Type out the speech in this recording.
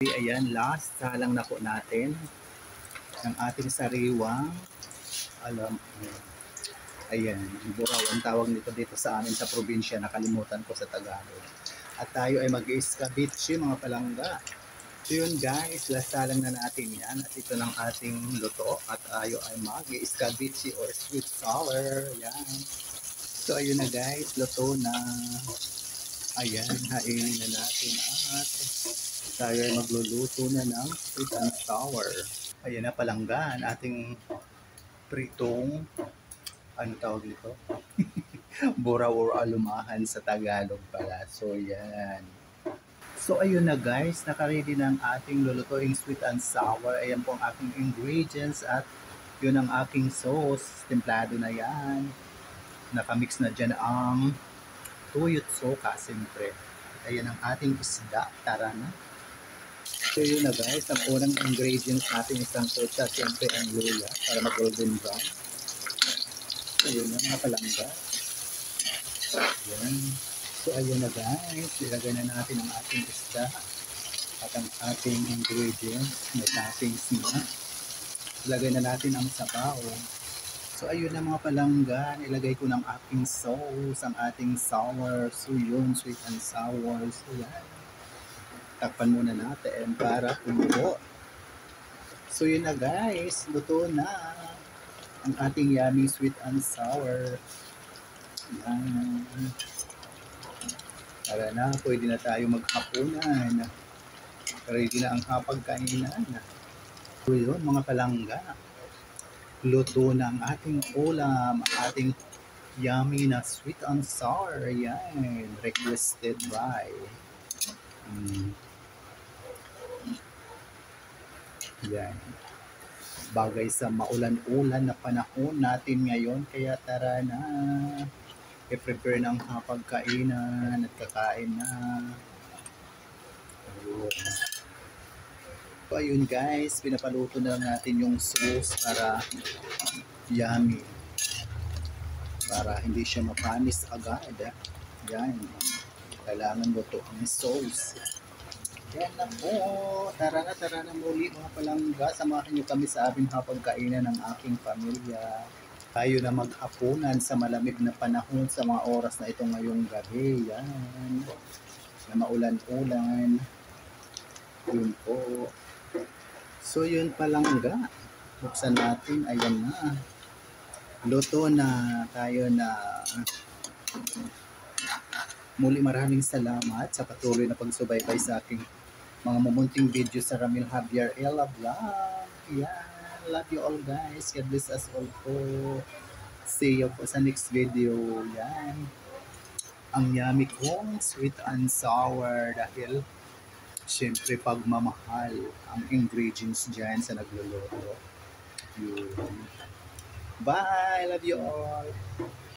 Ayan, last salang na po natin ng ating sariwang ayan, buraw ang tawag nito dito sa amin sa probinsya, nakalimutan ko sa Tagalog. At tayo ay mag-iskabitsi mga palangga. So yun guys, last salang na natin yan at ito ng ating luto at tayo ay mag-iskabitsi or sweet sour. Yan. So ayun na guys, luto na. Ayan, hainin na natin at tayo ay magluluto na ng sweet and sour. Ayan na palanggan, ating pritong, ano tawag dito? Buraw or alumahan sa Tagalog pala. So yan. So ayun na guys, nakaready na ang ating lulutuing sweet and sour. Ayan po ang aking ingredients at yun ang aking sauce. Templado na yan. Nakamix na dyan ang tuyot soka, siyempre. Ayan ang ating isda. Tara na. So yun na guys, ang unang ingredients natin isang kotsa, siyempre ang luya para mag-golden brown. So yun na mga palangga. Yan. So ayun na guys, ilagay na natin ang ating isda at ang ating ingredients. May toppings na. Ilagay na natin ang sabaw. So ayun na mga palangga, ilagay ko ng aking sauce, ang ating sour. So yun, sweet and sour. So yan. Takpan muna natin para kumulo. So yun na guys, luto na ang ating yummy sweet and sour. Yan. Tara na, pwede na tayo maghapunan. Ready na ang hapagkainan. So yun mga palangga, luto na ang ating ulam, ang ating yummy na sweet and sour. Yan, requested by yan. Bagay sa maulan-ulan na panahon natin ngayon, kaya tara na. I-prepare ng hapagkainan at kakain na. So ayun guys, pinapaluto na natin yung sauce para yummy. Para hindi siya mapanis agad. Yan. Kailangan luto ang sauce. Yan na po. Tara na muli mga palangga. Samahan niyo kami sa aming hapagkainan ng aking pamilya. Tayo na maghapunan sa malamig na panahon sa mga oras na ito ngayong gabi. Yan. Na maulan-ulan. Yun po. So yun palangga. Buksan natin. Ayan na. Luto na. Tayo na. Muli maraming salamat sa patuloy na pagsubaybay sa aking mga mumunting video sa Ramil Javier Ella Vlog. Yan. Love you all guys. God bless us all po. See you po sa next video. Yan. Ang yummy kong sweet and sour dahil syempre pagmamahal ang ingredients dyan sa nagluluto. Yun. Bye! Love you all!